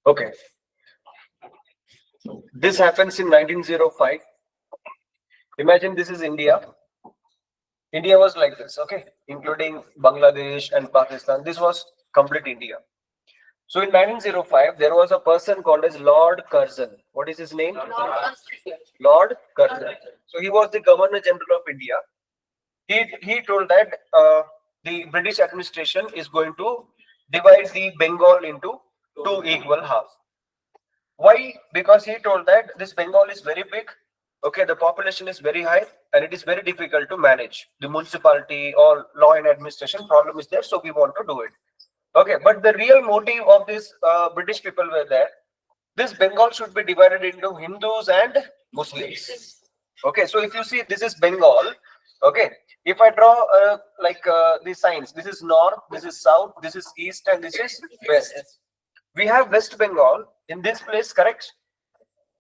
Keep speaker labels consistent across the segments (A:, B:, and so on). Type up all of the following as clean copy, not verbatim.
A: Okay, this happens in 1905. Imagine this is India. India was like this, okay, including Bangladesh and Pakistan. This was complete India. So in 1905, there was a person called as Lord Curzon. What is his name? Lord Curzon. So he was the Governor General of India. He told that the British administration is going to divide the Bengal into two equal halves. Why? Because he told that this Bengal is very big. Okay, the population is very high, and it is very difficult to manage. The municipality or law and administration problem is there, so we want to do it. Okay, but the real motive of these British people were there. This Bengal should be divided into Hindus and Muslims. Okay, so if you see, this is Bengal. Okay, if I draw the signs, this is north, this is south, this is east, and this is west. We have West Bengal in this place, correct?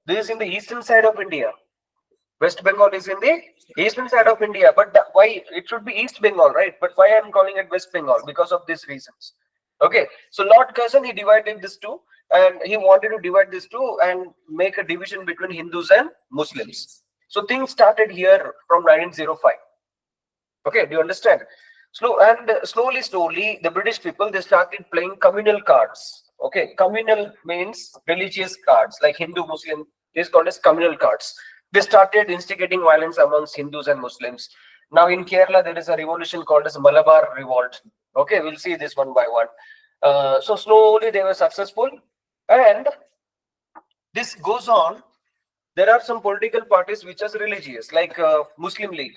A: This is in the eastern side of India. West Bengal is in the eastern side of India, but why it should be East Bengal, right? But why I'm calling it West Bengal? Because of these reasons. Okay, so Lord Curzon, he divided this two, and he wanted to divide this two and make a division between Hindus and Muslims. So things started here from 1905. Okay, do you understand? Slowly, the British people, they started playing communal cards. Okay, communal means religious cards like Hindu, Muslim. This is called as communal cards. They started instigating violence amongst Hindus and Muslims. Now in Kerala, there is a revolution called as Malabar Revolt. Okay, we'll see this one by one. So slowly they were successful, and this goes on. There are some political parties which are religious, like Muslim League.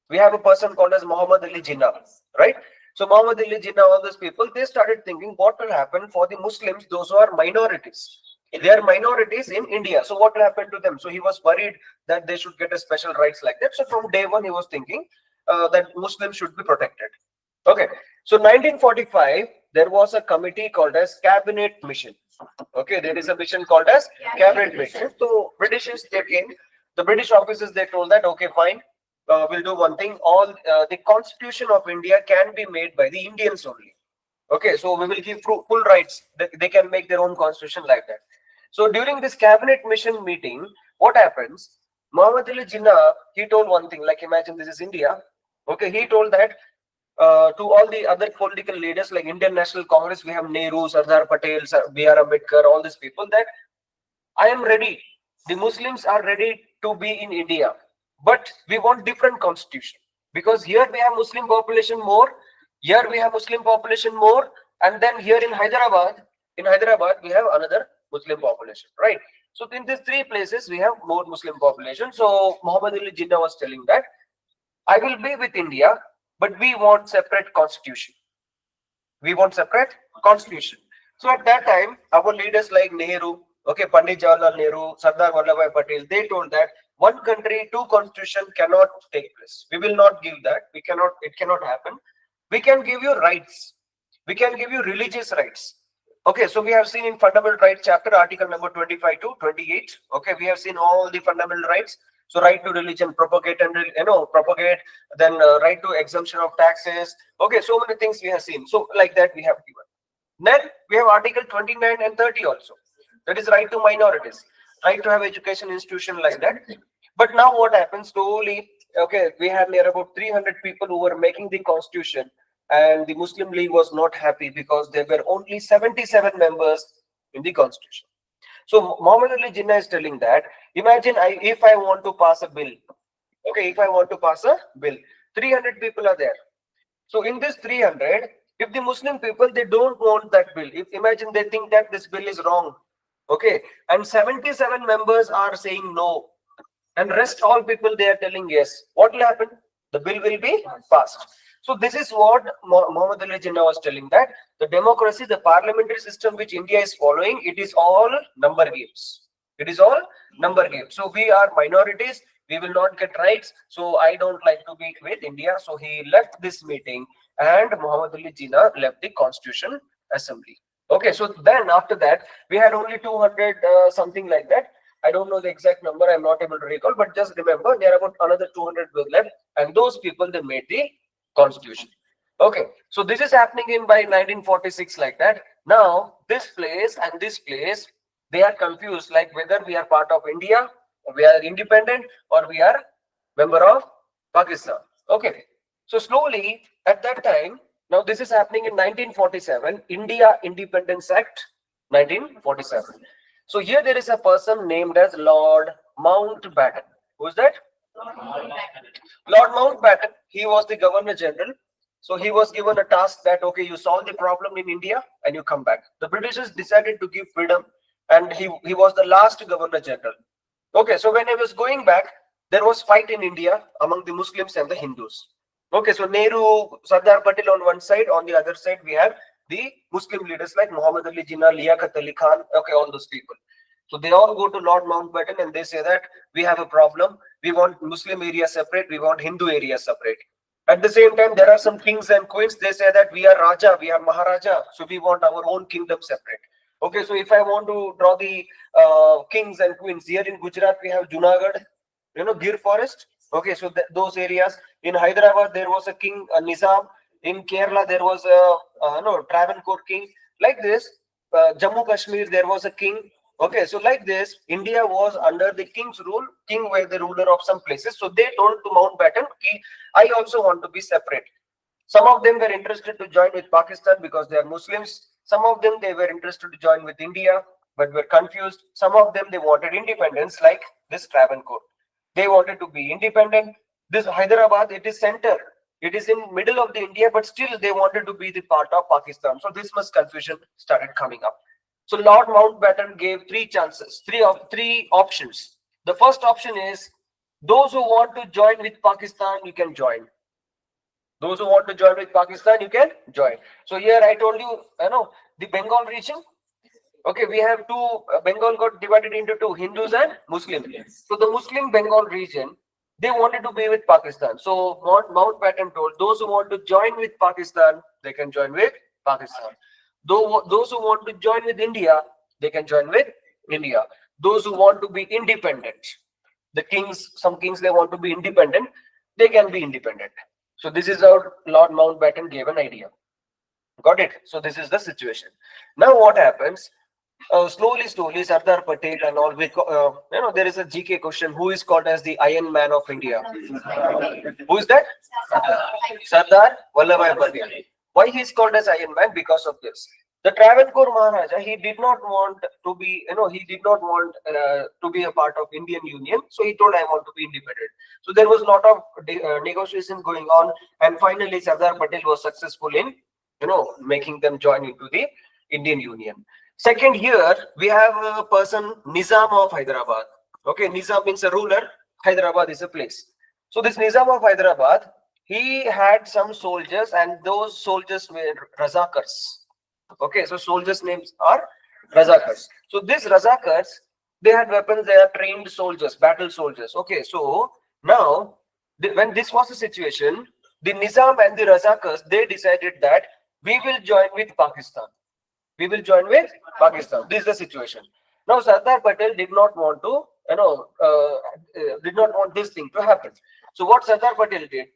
A: We have a person called as Muhammad Ali Jinnah, right? So Muhammad Ali Jinnah, all those people, they started thinking what will happen for the Muslims, those who are minorities. They are minorities in India. So what will happen to them? So he was worried that they should get a special rights like that. So from day one, he was thinking that Muslims should be protected. Okay. So 1945, there was a committee called as Cabinet Mission. Okay, there is a mission called as Cabinet Mission. So Britishes, they came, the British officers, they told that, okay, fine, we'll do one thing. All the Constitution of India can be made by the Indians only. Okay, so we will give full rights. They can make their own constitution like that. So during this cabinet mission meeting, what happens? Muhammad Ali Jinnah, he told one thing, like imagine this is India. Okay, he told that to all the other political leaders like Indian National Congress, we have Nehru, Sardar Patel, B.R. Ambedkar, all these people, that I am ready. The Muslims are ready to be in India, but we want different constitution, because here we have Muslim population more, here we have Muslim population more, and then here in Hyderabad we have another Muslim population, right? So in these three places we have more Muslim population. So Muhammad Ali Jinnah was telling that I will be with India, but we want separate constitution. We want separate constitution. So at that time, our leaders like Nehru, okay, Pandit Jawaharlal Nehru, Sardar Vallabhbhai Patel, they told that one country, two constitution cannot take place. We will not give that. We cannot. It cannot happen. We can give you rights. We can give you religious rights. Okay, so we have seen in Fundamental Rights chapter, article number 25 to 28. Okay, we have seen all the fundamental rights. So right to religion, propagate and propagate. Then right to exemption of taxes. Okay, so many things we have seen. So like that we have given. Then we have article 29 and 30 also. That is right to minorities, right to have education institution like that. But now what happens slowly? Okay, we have near about 300 people who were making the constitution, and the Muslim League was not happy because there were only 77 members in the constitution. So Muhammad Ali Jinnah is telling that, imagine if I want to pass a bill. Okay, if I want to pass a bill, 300 people are there. So in this 300, if the Muslim people, they don't want that bill, if imagine they think that this bill is wrong, okay, and 77 members are saying no, and rest all people, they are telling yes, what will happen? The bill will be passed. So this is what Muhammad Ali Jinnah was telling, that the democracy, the parliamentary system which India is following, it is all number games. It is all number games. So we are minorities, we will not get rights. So I don't like to be with India. So he left this meeting, and Muhammad Ali Jinnah left the Constitution Assembly. Okay, so then after that, we had only 200 something like that. I don't know the exact number, I'm not able to recall, but just remember there are about another 200 were left, and those people, they made the constitution. Okay, so this is happening in by 1946 like that. Now this place and this place, they are confused like whether we are part of India, or we are independent, or we are member of Pakistan. Okay, so slowly at that time, now this is happening in 1947, India Independence Act 1947. So here there is a person named as Lord Mountbatten. Who's that? Lord Mountbatten. He was the Governor General. So he was given a task that, okay, you solve the problem in India and you come back. The Britishers decided to give freedom, and he was the last Governor General. Okay, so when I was going back, there was fight in India among the Muslims and the Hindus. Okay, so Nehru, Sardar Patel on one side, on the other side we have the Muslim leaders like Muhammad Ali Jinnah, Liaquat Ali Khan, okay, all those people. So they all go to Lord Mountbatten and they say that we have a problem. We want Muslim area separate. We want Hindu area separate. At the same time, there are some kings and queens. They say that we are Raja, we are Maharaja. So we want our own kingdom separate. Okay, so if I want to draw the kings and queens, here in Gujarat, we have Junagadh, Gir forest. Okay, so those areas. In Hyderabad, there was a king, Nizam. In Kerala, there was a Travancore king. Like this, Jammu Kashmir, there was a king. Okay, so like this, India was under the king's rule. King were the ruler of some places. So they told to Mountbatten, I also want to be separate. Some of them were interested to join with Pakistan because they are Muslims. Some of them, they were interested to join with India, but were confused. Some of them, they wanted independence, like this Travancore. They wanted to be independent. This Hyderabad, it is center. It is in middle of the India, but still they wanted to be the part of Pakistan. So this much confusion started coming up. So Lord Mountbatten gave three chances, three options. The first option is those who want to join with Pakistan, you can join. Those who want to join with Pakistan, you can join. So here I told you, the Bengal region. Okay, we have two. Bengal got divided into two, Hindus and Muslims. So the Muslim Bengal region, they wanted to be with Pakistan. So Mountbatten told those who want to join with Pakistan, they can join with Pakistan. Those who want to join with India, they can join with India. Those who want to be independent, some kings, they want to be independent, they can be independent. So this is how Lord Mountbatten gave an idea. Got it? So this is the situation. Now what happens? Slowly, Sardar Patel and all, there is a GK question. Who is called as the Iron Man of India? Who is that? Sardar Vallabhbhai Patel. Why he is called as Iron Man? Because of this. The Travancore Maharaja, he did not want to be, to be a part of Indian Union. So he told, I want to be independent. So there was a lot of negotiation going on, and finally Sardar Patel was successful in, making them join into the Indian Union. Second, here we have a person, Nizam of Hyderabad. Okay, Nizam means a ruler. Hyderabad is a place. So this Nizam of Hyderabad, he had some soldiers, and those soldiers were Razakars. Okay, so soldiers' names are Razakars. So these Razakars, they had weapons. They are trained soldiers, battle soldiers. Okay, so now when this was the situation, the Nizam and the Razakars, they decided that we will join with Pakistan. We will join with Pakistan. This is the situation. Now Sardar Patel did not want to, did not want this thing to happen. So what Sardar Patel did,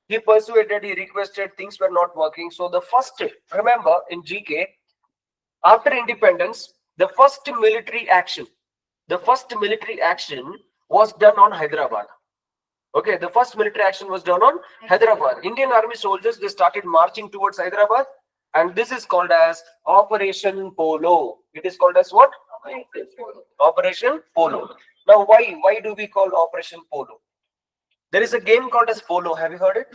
A: he persuaded, he requested, things were not working. So the first, remember in GK, after independence, the first military action was done on Hyderabad. Okay, the first military action was done on Hyderabad. Indian Army soldiers, they started marching towards Hyderabad, and this is called as Operation Polo. It is called as what? Operation Polo. Now, why do we call Operation Polo? There is a game called as polo. Have you heard it?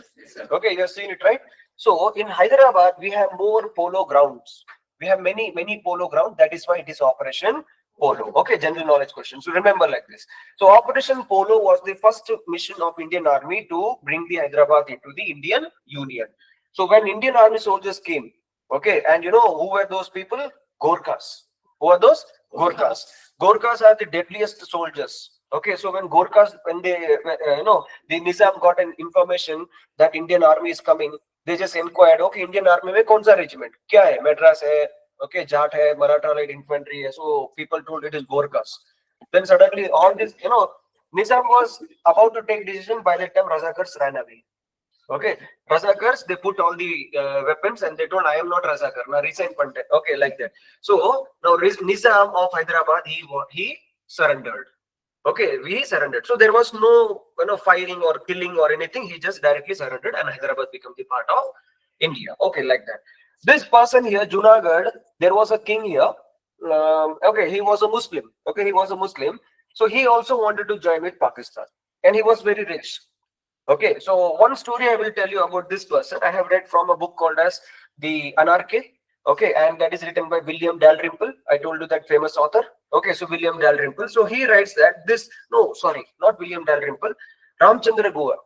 A: Okay, you have seen it, right? So in Hyderabad, we have more polo grounds. We have many polo grounds. That is why it is Operation Polo. Okay, general knowledge question. So remember like this. So Operation Polo was the first mission of Indian Army to bring the Hyderabad into the Indian Union. So when Indian Army soldiers came, okay, and who were those people? Gorkhas. Who are those? Gorkhas. Gorkhas are the deadliest soldiers. Okay, so when Gorkhas, when they, the Nizam got an information that Indian Army is coming, they just inquired, okay, Indian Army में कौन सा regiment? क्या है? Madras है, okay, Jat है, Maratha Light Infantry है. So people told it is Gorkhas. Then suddenly all this, Nizam was about to take decision. By that time Razakars ran away. Okay, Razakars, they put all the weapons and they told, I am not Razakar, now resign Pante. Okay, like that. So now Nizam of Hyderabad, he surrendered. Okay, he surrendered. So there was no firing or killing or anything. He just directly surrendered and Hyderabad became the part of India. Okay, like that. This person here, Junagadh, there was a king here. Okay, he was a Muslim. Okay, he was a Muslim. So he also wanted to join with Pakistan. And he was very rich. Okay, so one story I will tell you about this person. I have read from a book called as The Anarchy. Okay, and that is written by William Dalrymple. I told you that famous author. Okay, so William Dalrymple. So he writes that no, sorry, not William Dalrymple, Ramchandra Goa.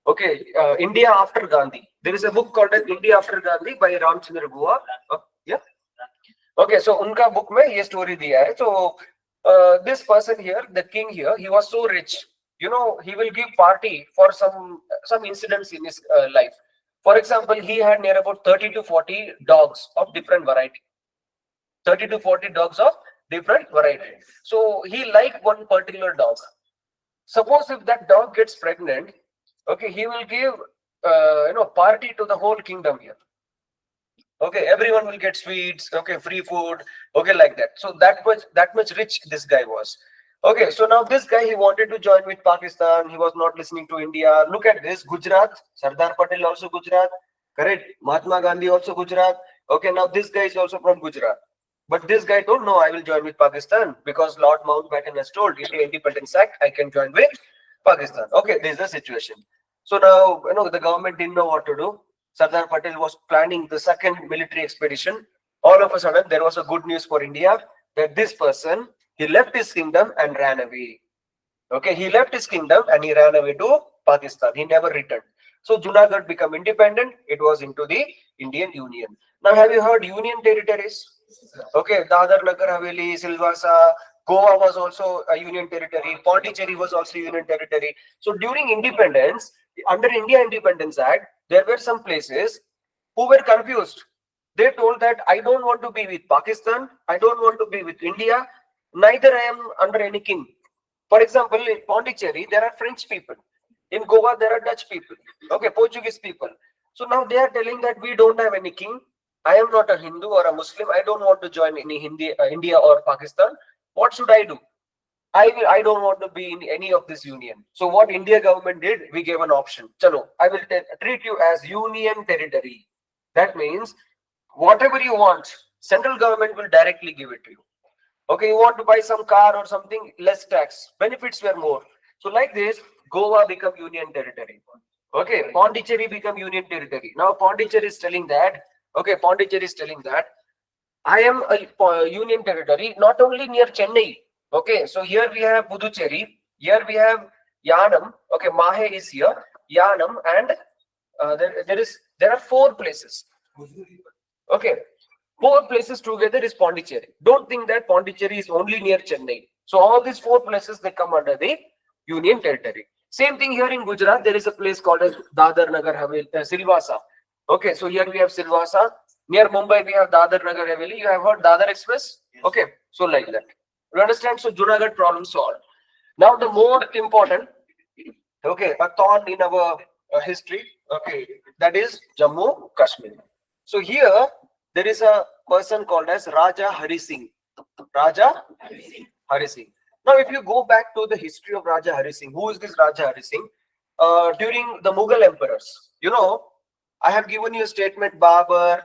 A: Okay, India after Gandhi. There is a book called as India after Gandhi by Ramchandra Goa. Yeah. Okay, so unka book mein ye story diya hai. So this person here, the king here, he was so rich. He will give party for some incidents in his life. For example, he had near about 30 to 40 dogs of different variety. 30 to 40 dogs of different variety. So he liked one particular dog. Suppose if that dog gets pregnant, okay, he will give party to the whole kingdom here. Okay, everyone will get sweets, okay, free food, okay, like that. So that much rich this guy was. Okay, so now this guy, he wanted to join with Pakistan. He was not listening to India. Look at this, Gujarat, Sardar Patel also Gujarat, correct? Mahatma Gandhi also Gujarat. Okay, now this guy is also from Gujarat. But this guy told, no, I will join with Pakistan because Lord Mountbatten has told, in the Independence Act, I can join with Pakistan. Okay, this is the situation. So now, the government didn't know what to do. Sardar Patel was planning the second military expedition. All of a sudden, there was a good news for India that this person, he left his kingdom and ran away. Okay, he left his kingdom and he ran away to Pakistan. He never returned. So Junagadh became independent. It was into the Indian Union. Now, have you heard Union territories? Okay, Dadar, Nagar Haveli, Silvassa, Goa was also a Union territory. Pondicherry was also a Union territory. So during independence, under India Independence Act, there were some places who were confused. They told that I don't want to be with Pakistan. I don't want to be with India. Neither I am under any king. For example, in Pondicherry, there are French people. In Goa, there are Dutch people. Okay, Portuguese people. So now they are telling that we don't have any king. I am not a Hindu or a Muslim. I don't want to join any India or Pakistan. What should I do? I don't want to be in any of this union. So what India government did, we gave an option. Chalo, I will treat you as union territory. That means whatever you want, central government will directly give it to you. Okay, you want to buy some car or something, less tax. Benefits were more. So like this, Goa become union territory. Okay, Pondicherry become union territory. Now Pondicherry is telling that, okay, Pondicherry is telling that I am a union territory, not only near Chennai. Okay, so here we have Puducherry, here we have Yanam. Okay, Mahe is here, Yanam, and there are 4 places. Okay, 4 places together is Pondicherry. Don't think that Pondicherry is only near Chennai. So all these 4 places, they come under the union territory. Same thing here in Gujarat. There is a place called as Dadar Nagar Haveli, Silvassa. Okay, so here we have Silvassa. Near Mumbai, we have Dadar Nagar Haveli. You have heard Dadar Express? Okay, so like that. You understand? So Junagadh problem solved. Now the more important, okay, a thorn in our history, okay, that is Jammu Kashmir. So here there is a person called as Raja Hari Singh. Raja Hari Singh. Now, if you go back to the history of Raja Hari Singh, who is this Raja Hari Singh? During the Mughal emperors, I have given you a statement: Babur,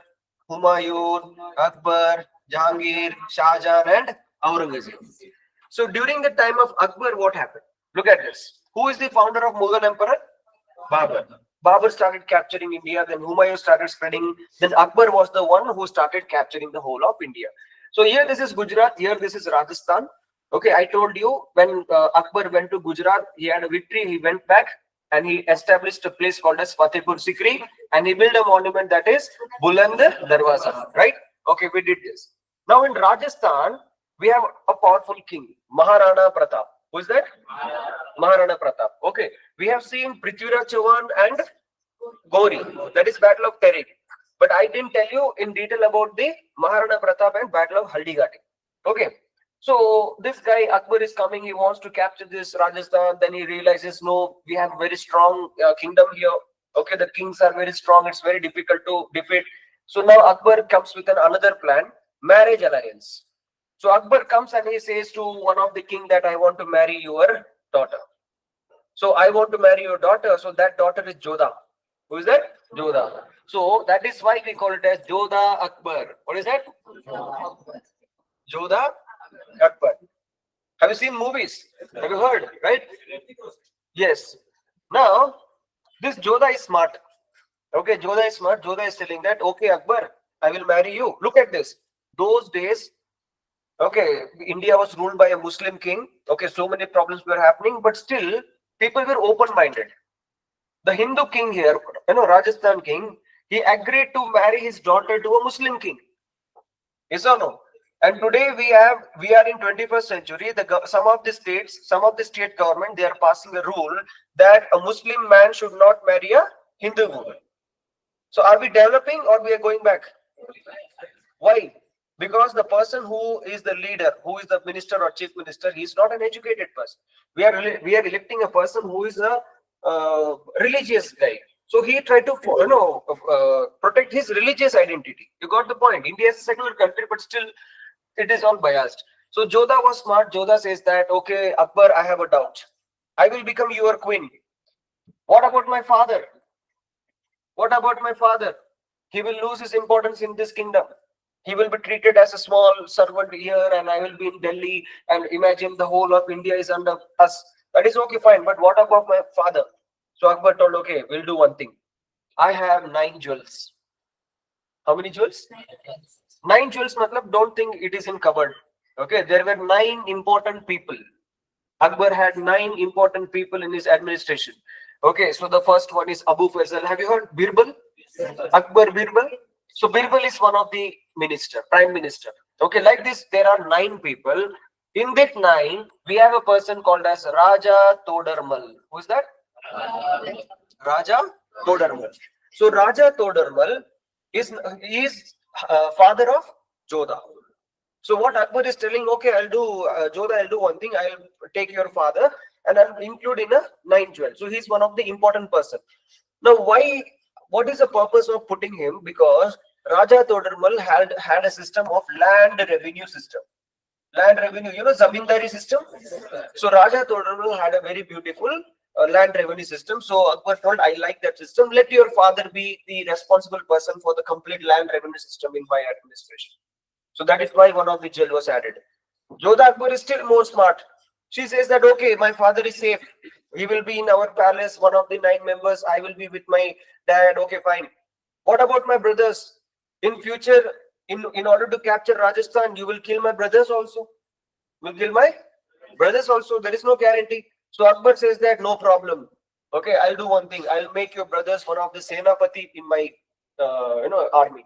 A: Humayun, Akbar, Jahangir, Shah Jahan, and Aurangzeb. So during the time of Akbar, what happened? Look at this. Who is the founder of Mughal emperor? Babur. Babur started capturing India, then Humayun started spreading, then Akbar was the one who started capturing the whole of India. So here this is Gujarat, here this is Rajasthan. Okay, I told you when Akbar went to Gujarat, he had a victory, he went back and he established a place called as Fatehpur Sikri and he built a monument that is Buland Darwaza, right? Okay, we did this. Now in Rajasthan, we have a powerful king, Maharana Pratap. Who is that? Maharana Pratap. Okay, we have seen Prithviraj Chauhan and Gori. That is Battle of Terek. But I didn't tell you in detail about the Maharana Pratap and Battle of Haldighati. Okay, so this guy Akbar is coming. He wants to capture this Rajasthan. Then he realizes, no, we have a very strong kingdom here. Okay, the kings are very strong. It's very difficult to defeat. So now Akbar comes with another plan, marriage alliance. So Akbar comes and he says to one of the king that I want to marry your daughter. So I want to marry your daughter. So that daughter is Jodha. Who is that? Jodha. So that is why we call it as Jodha Akbar. What is that? Jodha Akbar. Have you seen movies? Have you heard? Right? Yes. Now, this Jodha is smart. Okay, Jodha is smart. Jodha is telling that, okay, Akbar, I will marry you. Look at this. Those days, okay, India was ruled by a Muslim king. Okay, so many problems were happening, but still, people were open-minded. The Hindu king here, Rajasthan king, he agreed to marry his daughter to a Muslim king. Yes or no? And today we are in 21st century. Some of the state government, they are passing a rule that a Muslim man should not marry a Hindu woman. So are we developing or we are going back? Why? Because the person who is the leader, who is the minister or chief minister, he is not an educated person. We are electing a person who is a religious guy. So he tried to protect his religious identity. You got the point. India is a secular country, but still it is all biased. So Jodha was smart. Jodha says that, okay, Akbar, I have a doubt. I will become your queen. What about my father? What about my father? He will lose his importance in this kingdom. He will be treated as a small servant here, and I will be in Delhi, and imagine the whole of India is under us. That is okay, fine. But what about my father? So Akbar told, okay, we'll do one thing. I have 9 jewels. How many jewels? 9 jewels, matlab, don't think it is in cupboard. Okay, there were 9 important people. Akbar had 9 important people in his administration. Okay, so the first one is Abu Faisal. Have you heard Birbal? Akbar Birbal. So Birbal is one of the prime minister. Okay, like this, there are 9 people. In that 9, we have a person called as Raja Todarmal. Who is that? Raja Todarmal. So Raja Todarmal is father of Jodha. So what Akbar is telling, okay, I'll do Jodha, I'll do one thing. I'll take your father and I'll include in a 9 jewel. So he's one of the important person. Now, what is the purpose of putting him? Because Raja Todarmal had a system of land revenue system. Land revenue, zamindari system. So Raja Todarmal had a very beautiful land revenue system. So Akbar told, I like that system. Let your father be the responsible person for the complete land revenue system in my administration. So that is why one of the jewel was added. Jodha Akbar is still more smart. She says that, okay, my father is safe. He will be in our palace, one of the 9 members. I will be with my dad. Okay, fine. What about my brothers? In future, in order to capture Rajasthan, you will kill my brothers also. Will kill my brothers also. There is no guarantee. So Akbar says that no problem. Okay, I'll do one thing. I'll make your brothers one of the Senapati in my army.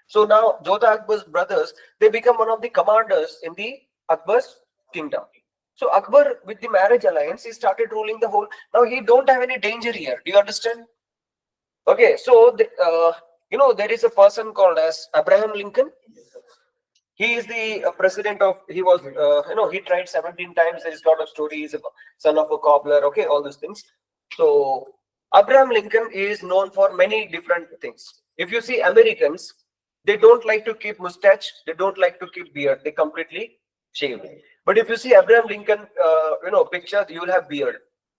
A: So now Jodha Akbar's brothers, they become one of the commanders in the Akbar's kingdom. So Akbar, with the marriage alliance, he started ruling the whole. Now he don't have any danger here. Do you understand? Okay, so there is a person called as Abraham Lincoln. He is the president of. He was he tried 17 times. There is a lot of stories. He's a son of a cobbler. Okay, all these things. So Abraham Lincoln is known for many different things. If you see Americans, they don't like to keep mustache. They don't like to keep beard. They completely shave. But if you see Abraham Lincoln, picture, you will have beard.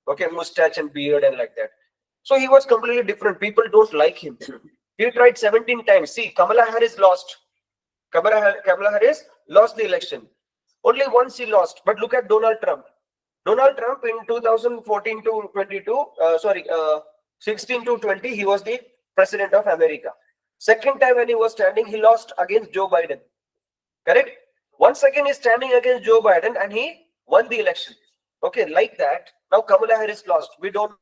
A: Okay, mustache and beard and like that. So he was completely different. People don't like him. He tried 17 times. See, Kamala Harris lost. Kamala Harris lost the election. Only once he lost. But look at Donald Trump. Donald Trump in 2014 to 16 to 20, he was the president of America. Second time when he was standing, he lost against Joe Biden. Correct? Once again, he's standing against Joe Biden and he won the election. Okay, like that. Now Kamala Harris lost. We don't